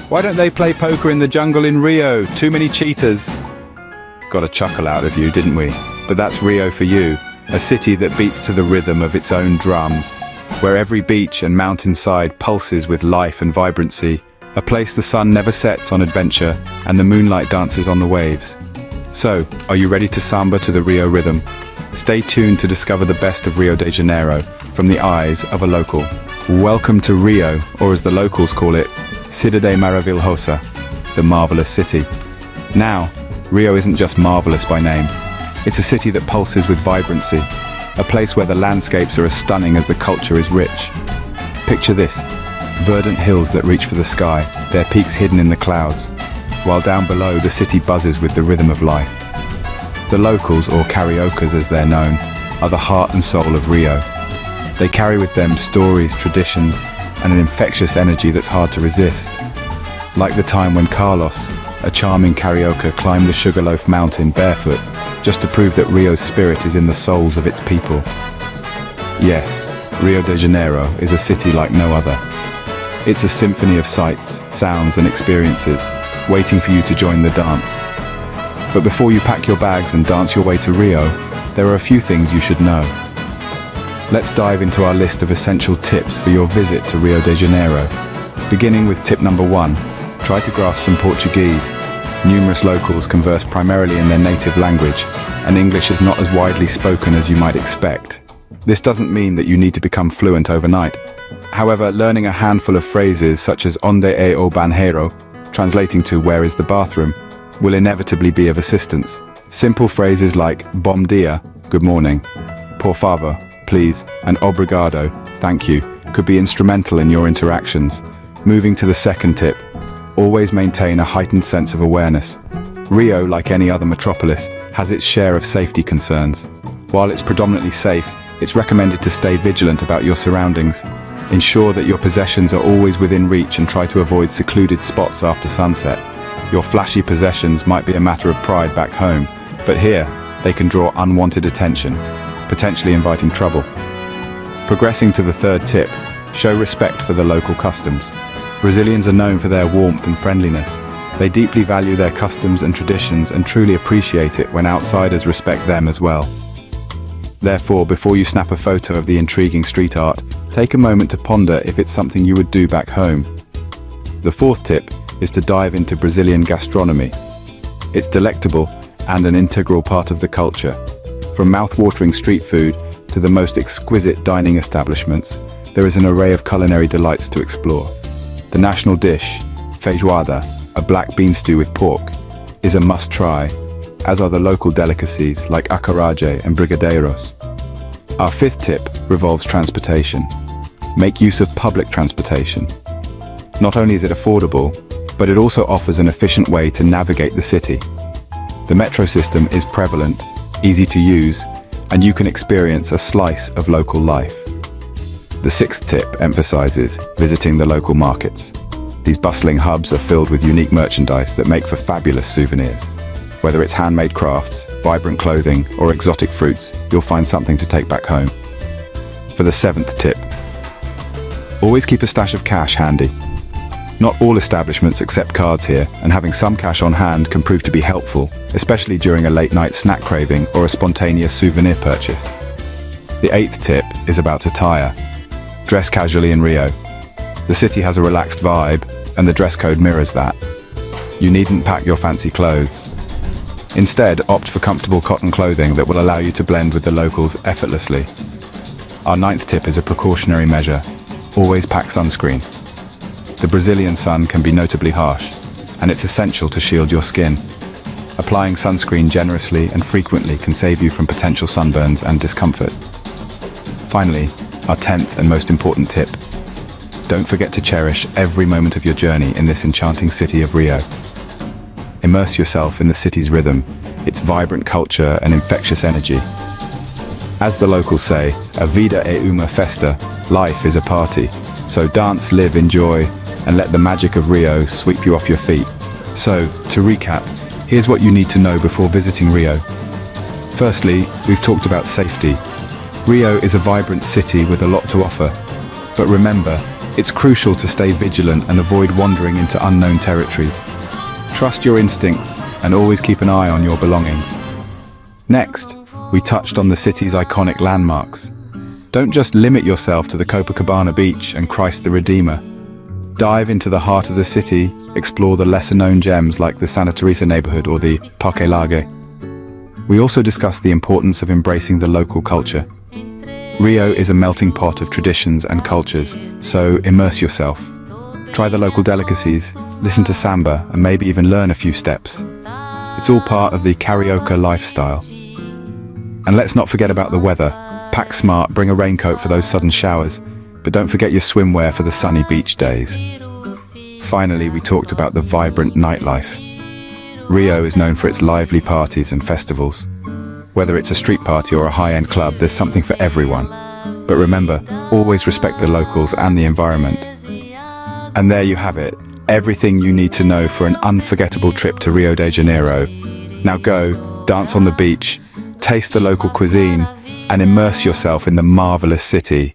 Why don't they play poker in the jungle in Rio? Too many cheaters. Got a chuckle out of you, didn't we? But that's Rio for you, a city that beats to the rhythm of its own drum, where every beach and mountainside pulses with life and vibrancy, a place the sun never sets on adventure and the moonlight dances on the waves. So, are you ready to samba to the Rio rhythm? Stay tuned to discover the best of Rio de Janeiro from the eyes of a local. Welcome to Rio, or as the locals call it, Cidade Maravilhosa, the marvelous city. Now, Rio isn't just marvelous by name. It's a city that pulses with vibrancy, a place where the landscapes are as stunning as the culture is rich. Picture this, verdant hills that reach for the sky, their peaks hidden in the clouds, while down below the city buzzes with the rhythm of life. The locals, or cariocas as they're known, are the heart and soul of Rio. They carry with them stories, traditions, and an infectious energy that's hard to resist. Like the time when Carlos, a charming carioca, climbed the Sugarloaf Mountain barefoot, just to prove that Rio's spirit is in the souls of its people. Yes, Rio de Janeiro is a city like no other. It's a symphony of sights, sounds, and experiences, waiting for you to join the dance. But before you pack your bags and dance your way to Rio, there are a few things you should know. Let's dive into our list of essential tips for your visit to Rio de Janeiro. Beginning with tip number 1, try to grasp some Portuguese. Numerous locals converse primarily in their native language, and English is not as widely spoken as you might expect. This doesn't mean that you need to become fluent overnight. However, learning a handful of phrases such as onde é o banheiro, translating to where is the bathroom, will inevitably be of assistance. Simple phrases like bom dia, good morning, por favor, please, and obrigado, thank you, could be instrumental in your interactions. Moving to the second tip, always maintain a heightened sense of awareness. Rio, like any other metropolis, has its share of safety concerns. While it's predominantly safe, it's recommended to stay vigilant about your surroundings. Ensure that your possessions are always within reach and try to avoid secluded spots after sunset. Your flashy possessions might be a matter of pride back home, but here, they can draw unwanted attention, potentially inviting trouble. Progressing to the third tip, show respect for the local customs. Brazilians are known for their warmth and friendliness. They deeply value their customs and traditions and truly appreciate it when outsiders respect them as well. Therefore, before you snap a photo of the intriguing street art, take a moment to ponder if it's something you would do back home. The fourth tip is to dive into Brazilian gastronomy. It's delectable and an integral part of the culture. From mouth-watering street food to the most exquisite dining establishments, there is an array of culinary delights to explore. The national dish, feijoada, a black bean stew with pork, is a must-try, as are the local delicacies like acarajé and brigadeiros. Our fifth tip revolves transportation. Make use of public transportation. Not only is it affordable, but it also offers an efficient way to navigate the city. The metro system is prevalent, easy to use, and you can experience a slice of local life. The sixth tip emphasizes visiting the local markets. These bustling hubs are filled with unique merchandise that make for fabulous souvenirs. Whether it's handmade crafts, vibrant clothing, or exotic fruits, you'll find something to take back home. For the seventh tip, always keep a stash of cash handy. Not all establishments accept cards here, and having some cash on hand can prove to be helpful, especially during a late-night snack craving or a spontaneous souvenir purchase. The eighth tip is about attire. Dress casually in Rio. The city has a relaxed vibe, and the dress code mirrors that. You needn't pack your fancy clothes. Instead, opt for comfortable cotton clothing that will allow you to blend with the locals effortlessly. Our ninth tip is a precautionary measure. Always pack sunscreen. The Brazilian sun can be notably harsh, and it's essential to shield your skin. Applying sunscreen generously and frequently can save you from potential sunburns and discomfort. Finally, our 10th and most important tip. Don't forget to cherish every moment of your journey in this enchanting city of Rio. Immerse yourself in the city's rhythm, its vibrant culture and infectious energy. As the locals say, a vida é uma festa, life is a party. So dance, live, enjoy, and let the magic of Rio sweep you off your feet. So, to recap, here's what you need to know before visiting Rio. Firstly, we've talked about safety. Rio is a vibrant city with a lot to offer. But remember, It's crucial to stay vigilant and avoid wandering into unknown territories. Trust your instincts and always keep an eye on your belongings. Next, we touched on the city's iconic landmarks. Don't just limit yourself to the Copacabana beach and Christ the Redeemer. Dive into the heart of the city, explore the lesser-known gems like the Santa Teresa neighborhood or the Parque Lage. We also discussed the importance of embracing the local culture. Rio is a melting pot of traditions and cultures, so immerse yourself. Try the local delicacies, listen to samba, and maybe even learn a few steps. It's all part of the Carioca lifestyle. And let's not forget about the weather. Pack smart, bring a raincoat for those sudden showers, but don't forget your swimwear for the sunny beach days. Finally, we talked about the vibrant nightlife. Rio is known for its lively parties and festivals. Whether it's a street party or a high-end club, there's something for everyone. But remember, always respect the locals and the environment. And there you have it, everything you need to know for an unforgettable trip to Rio de Janeiro. Now go, dance on the beach, taste the local cuisine, and immerse yourself in the marvelous city.